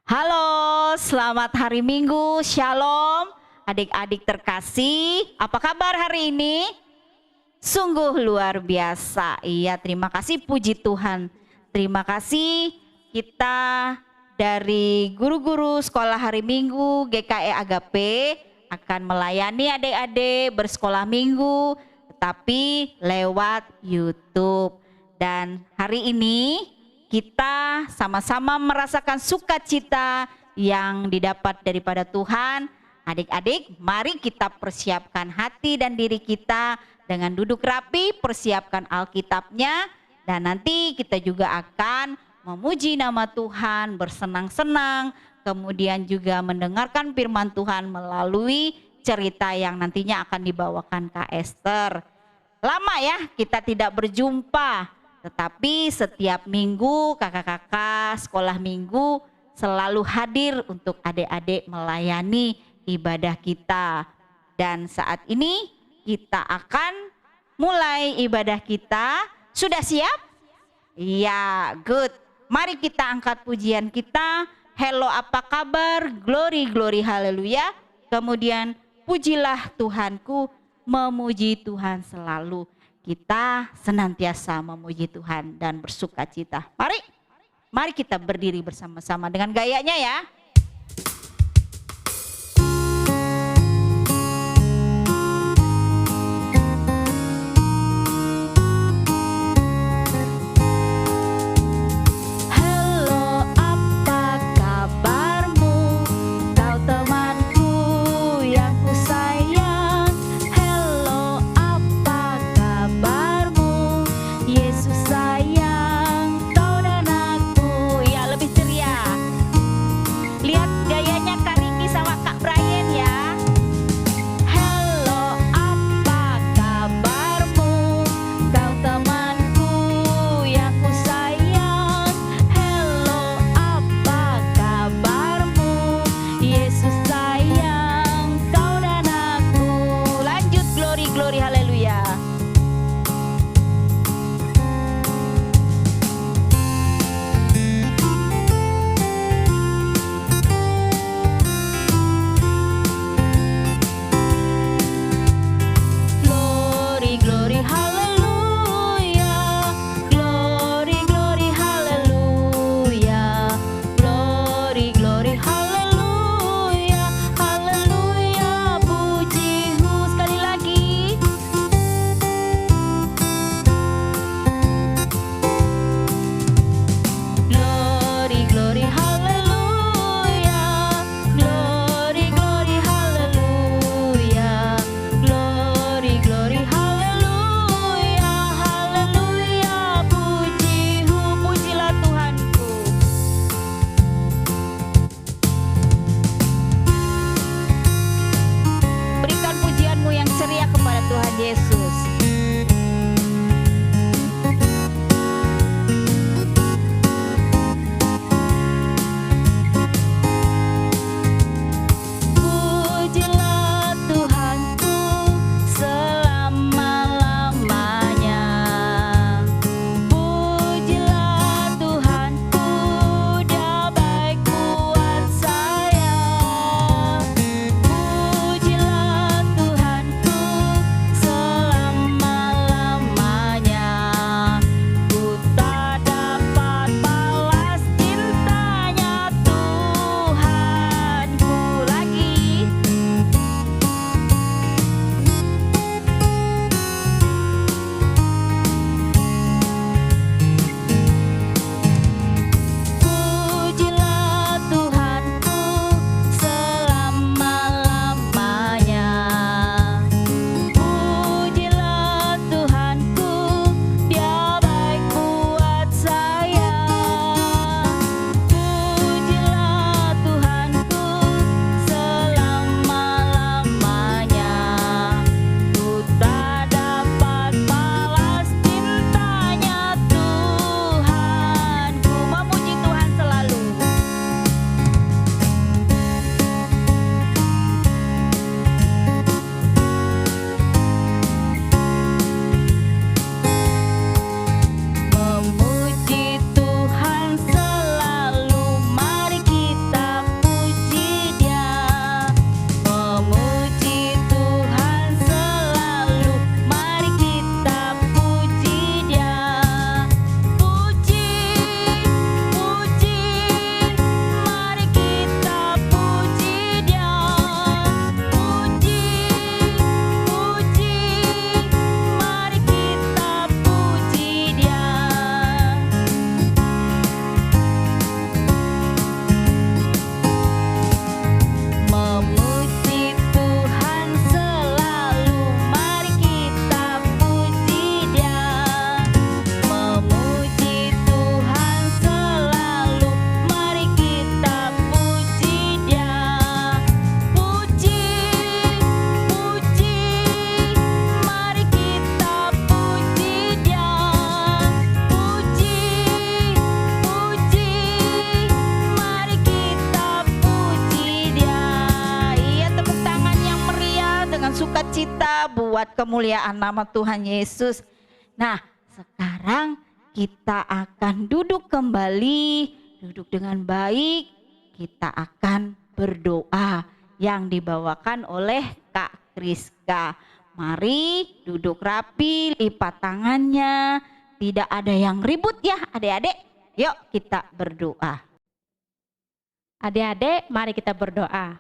Halo, selamat hari Minggu, Shalom. Adik-adik terkasih, apa kabar hari ini? Sungguh luar biasa. Iya, terima kasih, puji Tuhan. Terima kasih kita dari guru-guru sekolah hari Minggu GKE Agape akan melayani adik-adik bersekolah minggu, tetapi lewat YouTube. Dan hari ini kita sama-sama merasakan sukacita yang didapat daripada Tuhan. Adik-adik, mari kita persiapkan hati dan diri kita dengan duduk rapi, persiapkan Alkitabnya, dan nanti kita juga akan memuji nama Tuhan, bersenang-senang, kemudian juga mendengarkan firman Tuhan melalui cerita yang nantinya akan dibawakan Kak Esther. Lama ya kita tidak berjumpa, tetapi setiap minggu kakak-kakak sekolah minggu selalu hadir untuk adik-adik melayani ibadah kita. Dan saat ini kita akan mulai ibadah kita. Sudah siap? Iya, good. Mari kita angkat pujian kita. Hello, apa kabar? Glory, glory, haleluya. Kemudian pujilah Tuhanku, memuji Tuhan selalu. Kita senantiasa memuji Tuhan dan bersukacita. Mari kita berdiri bersama-sama dengan gayanya ya. buat kemuliaan nama Tuhan Yesus. Nah, sekarang kita akan duduk kembali, duduk dengan baik. Kita akan berdoa yang dibawakan oleh Kak Kriska. Mari duduk rapi, lipat tangannya. Tidak ada yang ribut ya adik-adik. Yuk kita berdoa. Adik-adik, mari kita berdoa.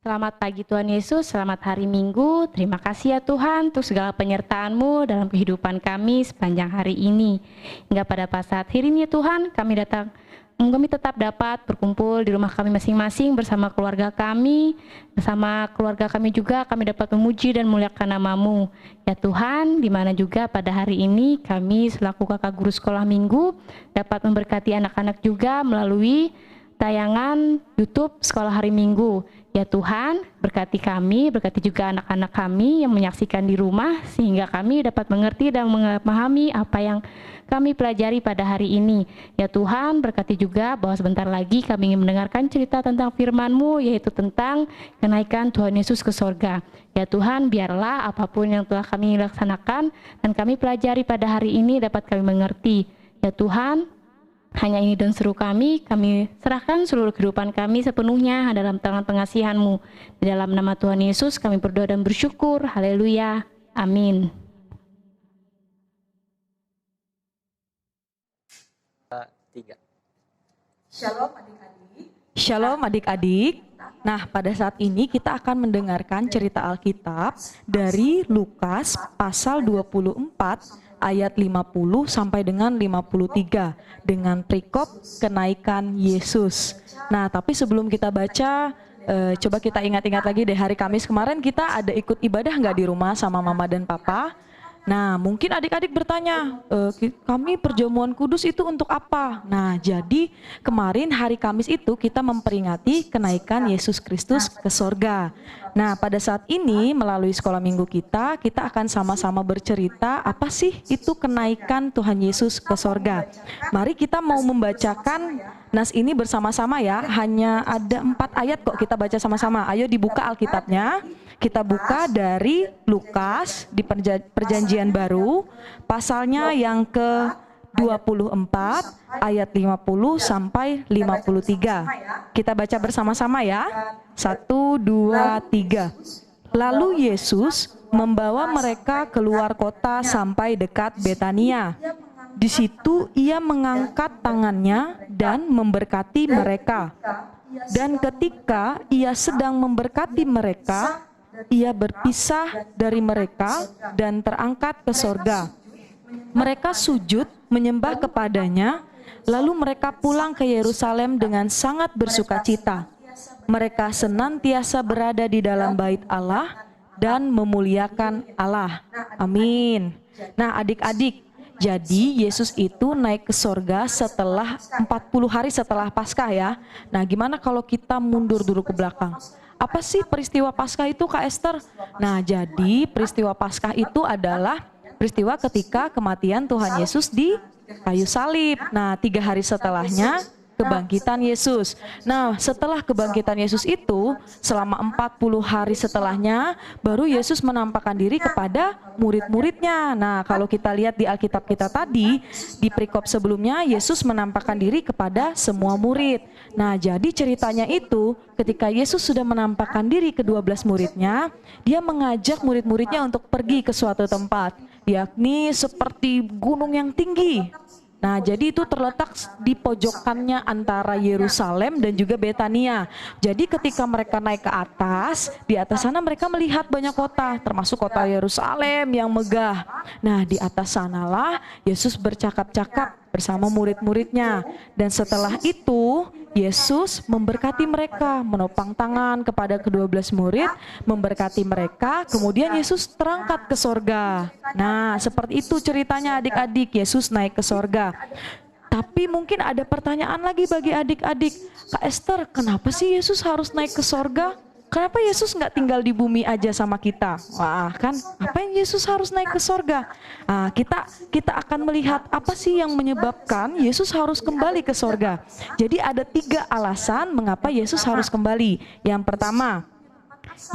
Selamat pagi Tuhan Yesus, selamat hari Minggu. Terima kasih ya Tuhan untuk segala penyertaan-Mu dalam kehidupan kami sepanjang hari ini. Hingga pada saat hari ini ya Tuhan, kami tetap dapat berkumpul di rumah kami masing-masing bersama keluarga kami. Bersama keluarga kami juga kami dapat memuji dan memuliakan nama-Mu. Ya Tuhan, di mana juga pada hari ini kami selaku kakak guru sekolah minggu dapat memberkati anak-anak juga melalui tayangan YouTube Sekolah Hari Minggu. Ya Tuhan, berkati kami, berkati juga anak-anak kami yang menyaksikan di rumah, sehingga kami dapat mengerti dan memahami apa yang kami pelajari pada hari ini. Ya Tuhan, berkati juga bahwa sebentar lagi kami ingin mendengarkan cerita tentang firman-Mu, yaitu tentang kenaikan Tuhan Yesus ke sorga. Ya Tuhan, biarlah apapun yang telah kami laksanakan dan kami pelajari pada hari ini dapat kami mengerti. Ya Tuhan, hanya ini dan seru kami serahkan seluruh kehidupan kami sepenuhnya dalam tangan pengasihan-Mu. Di dalam nama Tuhan Yesus kami berdoa dan bersyukur. Haleluya. Amin. Shalom adik-adik. Shalom adik-adik. Nah, pada saat ini kita akan mendengarkan cerita Alkitab dari Lukas pasal 24 ayat 50 sampai dengan 53 dengan perikop kenaikan Yesus. Nah, tapi sebelum kita baca, coba kita ingat-ingat lagi deh, hari Kamis kemarin kita ada ikut ibadah nggak di rumah sama mama dan papa? Nah, mungkin adik-adik bertanya, kami perjamuan kudus itu untuk apa? Nah, jadi kemarin hari Kamis itu kita memperingati kenaikan Yesus Kristus ke sorga. Nah, pada saat ini melalui sekolah minggu kita akan sama-sama bercerita apa sih itu kenaikan Tuhan Yesus ke sorga. Mari kita mau membacakan nas ini bersama-sama ya, hanya ada 4 ayat kok kita baca sama-sama. Ayo dibuka Alkitabnya. Kita buka dari Lukas di Perjanjian Baru, pasalnya yang ke-24 ayat 50 sampai 53. Kita baca bersama-sama ya. 1, 2, 3. Lalu Yesus membawa mereka keluar kota sampai dekat Betania. Di situ ia mengangkat tangannya dan memberkati mereka. Dan ketika ia sedang memberkati mereka, ia berpisah dari mereka dan terangkat ke sorga. Mereka sujud menyembah kepadanya, lalu mereka pulang ke Yerusalem dengan sangat bersukacita. Mereka senantiasa berada di dalam bait Allah dan memuliakan Allah. Amin. Nah adik-adik, jadi Yesus itu naik ke sorga setelah 40 hari setelah Paskah ya. Nah gimana kalau kita mundur dulu ke belakang? Apa sih peristiwa Paskah itu Kak Esther? Nah jadi peristiwa Paskah itu adalah peristiwa ketika kematian Tuhan Yesus di kayu salib. Nah 3 hari setelahnya kebangkitan Yesus. Nah setelah kebangkitan Yesus itu selama 40 hari setelahnya baru Yesus menampakkan diri kepada murid-muridnya. Nah kalau kita lihat di Alkitab kita tadi di perikop sebelumnya Yesus menampakkan diri kepada semua murid. Nah jadi ceritanya itu ketika Yesus sudah menampakkan diri ke 12 muridnya, dia mengajak murid-muridnya untuk pergi ke suatu tempat, yakni seperti gunung yang tinggi. Nah, jadi itu terletak di pojokannya antara Yerusalem dan juga Betania. Jadi ketika mereka naik ke atas, di atas sana mereka melihat banyak kota, termasuk kota Yerusalem yang megah. Nah, di atas sanalah Yesus bercakap-cakap bersama murid-muridnya. Dan setelah itu, Yesus memberkati mereka, menopang tangan kepada ke-12 murid, memberkati mereka, kemudian Yesus terangkat ke sorga. Nah, seperti itu ceritanya adik-adik, Yesus naik ke sorga. Tapi mungkin ada pertanyaan lagi bagi adik-adik, Kak Esther, kenapa sih Yesus harus naik ke sorga? Kenapa Yesus nggak tinggal di bumi aja sama kita? Wah kan, apa yang Yesus harus naik ke sorga? Nah, kita akan melihat apa sih yang menyebabkan Yesus harus kembali ke sorga. Jadi ada 3 alasan mengapa Yesus harus kembali. Yang pertama,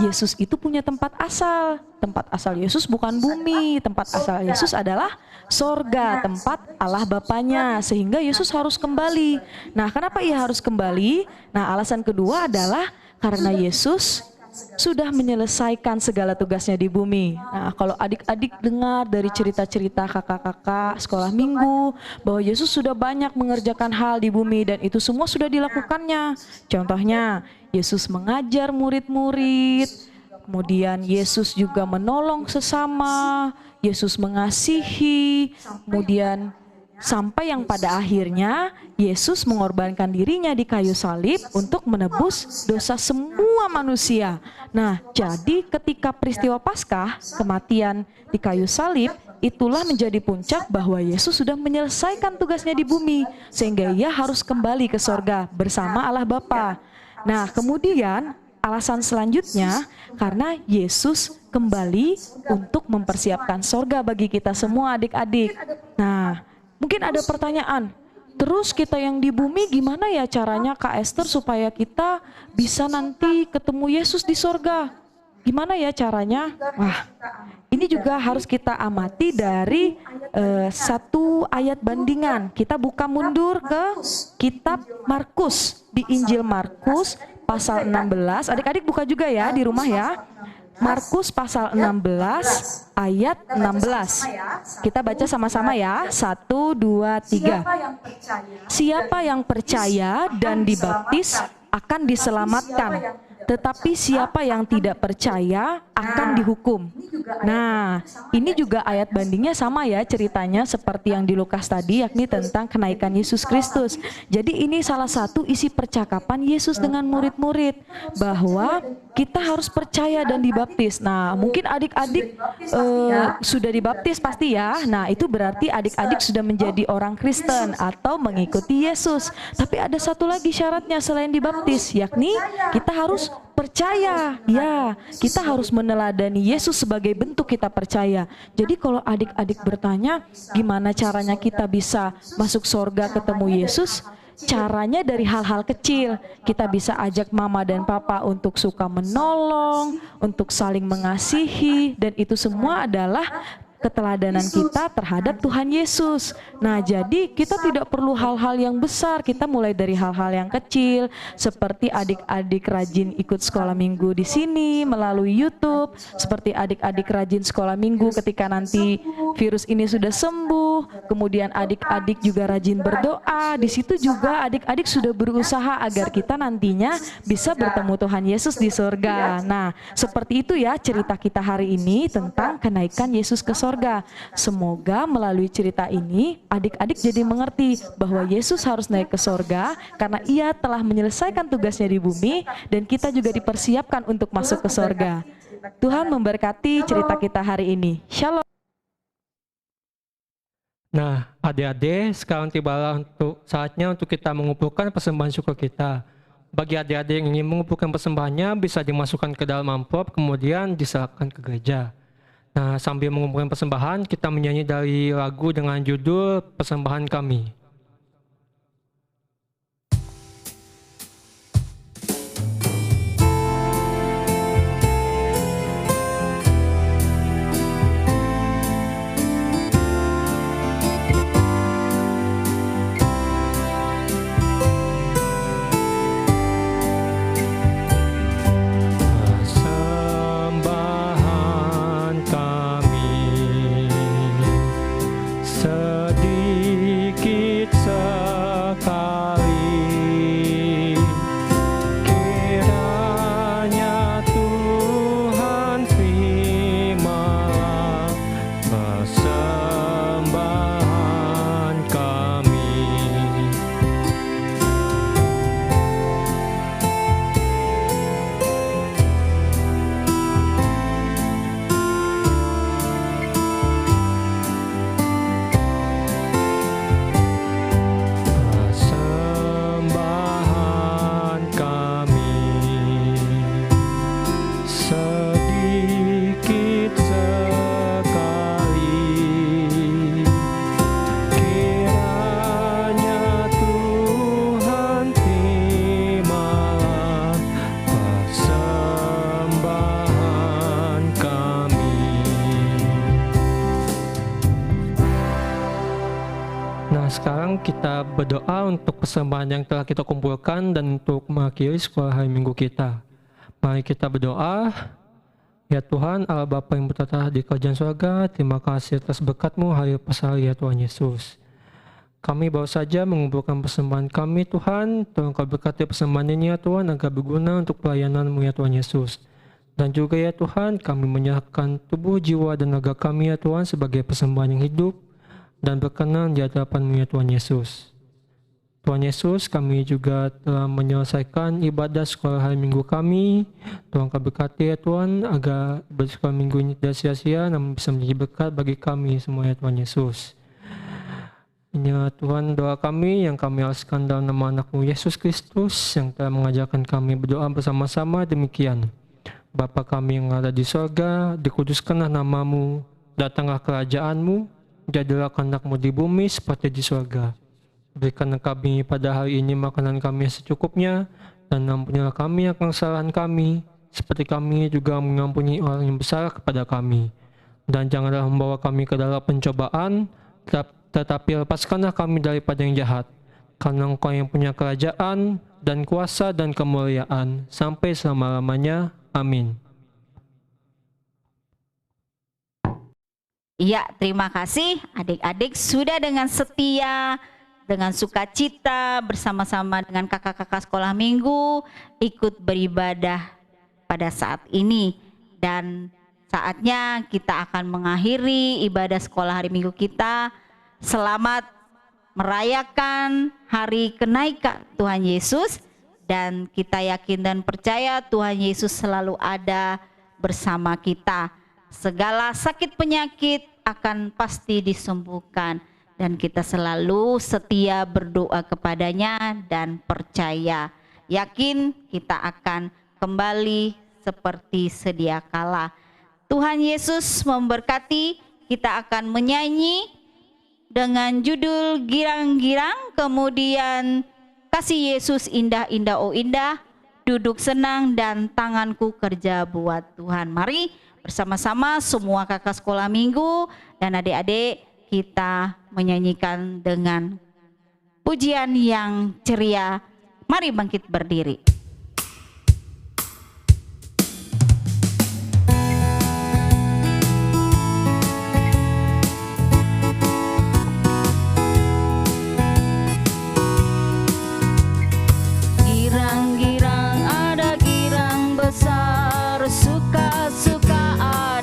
Yesus itu punya tempat asal. Tempat asal Yesus bukan bumi, tempat asal Yesus adalah sorga, tempat Allah Bapanya, sehingga Yesus harus kembali. Nah, kenapa ia harus kembali? Nah, alasan kedua adalah karena Yesus sudah menyelesaikan segala tugasnya di bumi. Nah, kalau adik-adik dengar dari cerita-cerita kakak-kakak sekolah minggu bahwa Yesus sudah banyak mengerjakan hal di bumi dan itu semua sudah dilakukannya. Contohnya, Yesus mengajar murid-murid, kemudian Yesus juga menolong sesama, Yesus mengasihi, kemudian sampai yang pada akhirnya Yesus mengorbankan dirinya di kayu salib untuk menebus dosa semua manusia. Nah, jadi ketika peristiwa Paskah, kematian di kayu salib, itulah menjadi puncak bahwa Yesus sudah menyelesaikan tugasnya di bumi, sehingga ia harus kembali ke sorga bersama Allah Bapa. Nah, kemudian alasan selanjutnya karena Yesus kembali untuk mempersiapkan sorga bagi kita semua adik-adik. Nah, mungkin ada pertanyaan, terus kita yang di bumi gimana ya caranya Kak Esther supaya kita bisa nanti ketemu Yesus di sorga? Gimana ya caranya? Wah, ini juga harus kita amati dari satu ayat bandingan. Kita buka mundur ke kitab Markus, di Injil Markus pasal 16. Adik-adik buka juga ya di rumah ya. Markus pasal 16 ayat 16. Kita baca sama-sama ya. 1, 2, 3. Siapa yang percaya dan dibaptis akan diselamatkan, tetapi siapa yang tidak percaya akan dihukum. Nah, ini juga ayat bandingnya sama ya ceritanya seperti yang di Lukas tadi, yakni tentang kenaikan Yesus Kristus. Jadi ini salah satu isi percakapan Yesus dengan murid-murid, bahwa kita harus percaya dan dibaptis. Nah, mungkin adik-adik sudah dibaptis pasti ya. Nah, itu berarti adik-adik sudah menjadi orang Kristen atau mengikuti Yesus. Tapi ada satu lagi syaratnya selain dibaptis, yakni kita harus percaya. Ya, kita harus meneladani Yesus sebagai bentuk kita percaya. Jadi kalau adik-adik bertanya, gimana caranya kita bisa masuk sorga ketemu Yesus? Caranya dari hal-hal kecil. Kita bisa ajak mama dan papa untuk suka menolong, untuk saling mengasihi, dan itu semua adalah keteladanan kita terhadap Tuhan Yesus. Nah, jadi kita tidak perlu hal-hal yang besar, kita mulai dari hal-hal yang kecil, seperti adik-adik rajin ikut sekolah minggu di sini melalui YouTube, seperti adik-adik rajin sekolah minggu ketika nanti virus ini sudah sembuh, kemudian adik-adik juga rajin berdoa, di situ juga adik-adik sudah berusaha agar kita nantinya bisa bertemu Tuhan Yesus di surga. Nah, seperti itu ya cerita kita hari ini tentang kenaikan Yesus ke surga. Semoga melalui cerita ini adik-adik jadi mengerti bahwa Yesus harus naik ke sorga karena ia telah menyelesaikan tugasnya di bumi dan kita juga dipersiapkan untuk masuk ke sorga. Tuhan memberkati cerita kita hari ini. Shalom. Nah, adik-adik, sekarang tibalah saatnya untuk kita mengumpulkan persembahan syukur kita. Bagi adik-adik yang ingin mengumpulkan persembahannya bisa dimasukkan ke dalam amplop kemudian diserahkan ke gereja. Nah, sambil mengumpulkan persembahan, kita menyanyi dari lagu dengan judul Persembahan Kami. Sedikit kita berdoa untuk persembahan yang telah kita kumpulkan dan untuk mengakhiri sekolah hari Minggu kita. Mari kita berdoa. Ya Tuhan, Allah Bapa yang bertata di kerajaan surga, terima kasih atas berkat-Mu hari lepas hari ya Tuhan Yesus. Kami baru saja mengumpulkan persembahan kami Tuhan. Tolong Kau berkati persembahan ini ya Tuhan agar berguna untuk pelayanan-Mu ya Tuhan Yesus. Dan juga ya Tuhan, kami menyerahkan tubuh, jiwa, dan raga kami ya Tuhan sebagai persembahan yang hidup dan berkenan di hadapan-Mu ya Tuhan Yesus. Tuhan Yesus, kami juga telah menyelesaikan ibadah sekolah hari Minggu kami. Tuhan Kau berkati ya Tuhan agar bersekolah Minggu ini tidak sia-sia, namun bisa menjadi berkat bagi kami semua ya Tuhan Yesus. Ini ya Tuhan doa kami yang kami alaskan dalam nama anak-Mu Yesus Kristus yang telah mengajarkan kami berdoa bersama-sama demikian. Bapa kami yang ada di sorga, dikuduskanlah nama-Mu, datanglah kerajaan-Mu, jadilah kehendak-Mu di bumi seperti di sorga. Berikanlah kami pada hari ini makanan kami yang secukupnya, dan ampunilah kami akan kesalahan kami, seperti kami juga mengampuni orang yang bersalah kepada kami. Dan janganlah membawa kami ke dalam pencobaan, tetapi lepaskanlah kami daripada yang jahat. Karena Engkau yang punya kerajaan, dan kuasa, dan kemuliaan, sampai selama-lamanya. Amin. Iya, terima kasih adik-adik sudah dengan setia, dengan sukacita bersama-sama dengan kakak-kakak sekolah minggu ikut beribadah pada saat ini. Dan saatnya kita akan mengakhiri ibadah sekolah hari minggu kita. Selamat merayakan hari kenaikan Tuhan Yesus. Dan kita yakin dan percaya Tuhan Yesus selalu ada bersama kita. Segala sakit penyakit akan pasti disembuhkan. Dan kita selalu setia berdoa kepadanya dan percaya. Yakin kita akan kembali seperti sedia kala. Tuhan Yesus memberkati, kita akan menyanyi dengan judul Girang-girang, kemudian Kasih Yesus indah-indah oh indah, duduk senang dan tanganku kerja buat Tuhan. Mari bersama-sama semua kakak sekolah minggu dan adik-adik kita menyanyikan dengan pujian yang ceria. Mari bangkit berdiri.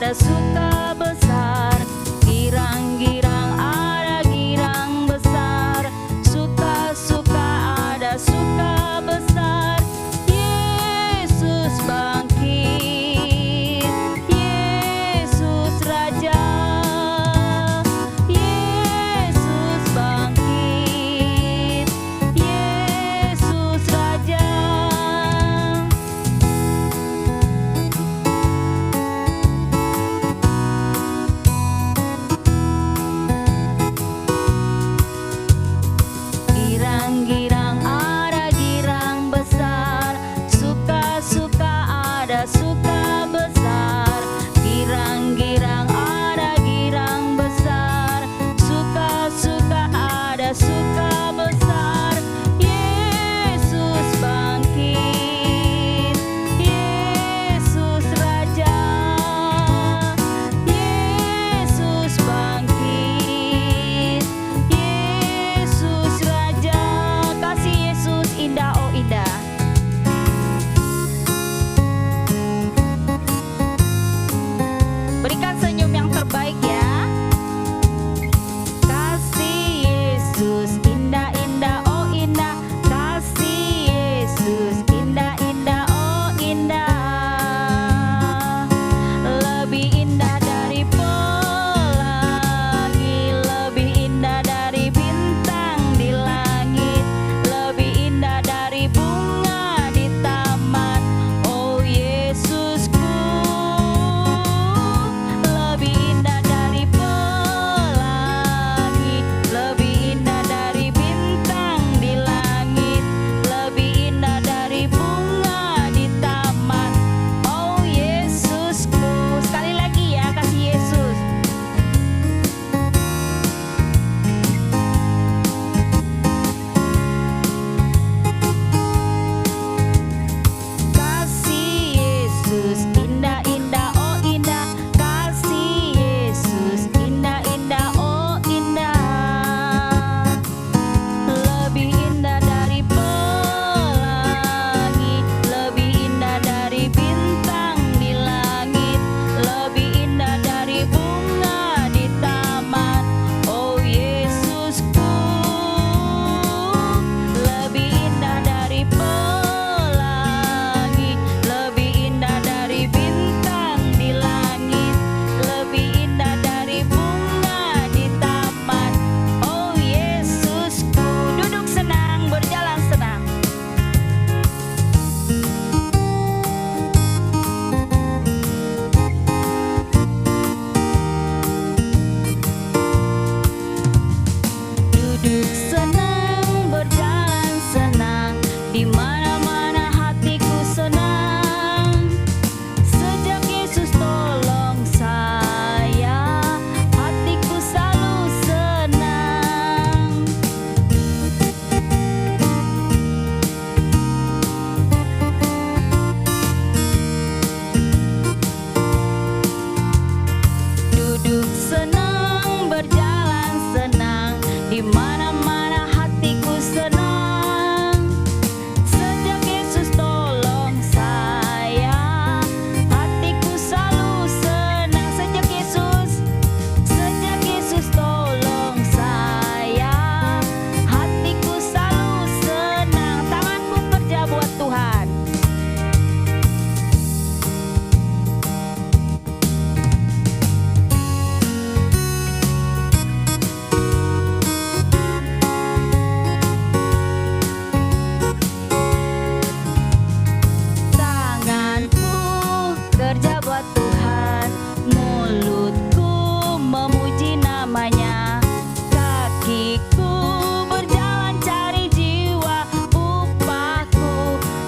Suka besar, girang-girang ada girang besar, suka-suka ada suka besar,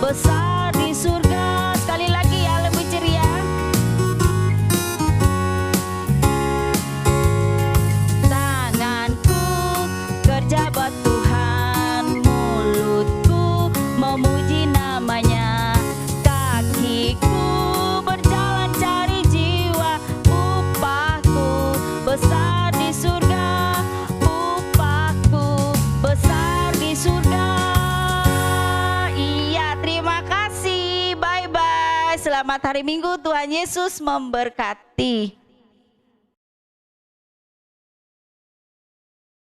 besar di surga. Sekali lagi ya, lebih ceria. Tanganku kerja buat Tuhan, mulutku memuji namanya, kakiku berjalan cari jiwa, upahku besar di surga, upahku besar di surga. Iya, terima kasih. Bye-bye. Selamat hari Minggu. Tuhan Yesus memberkati.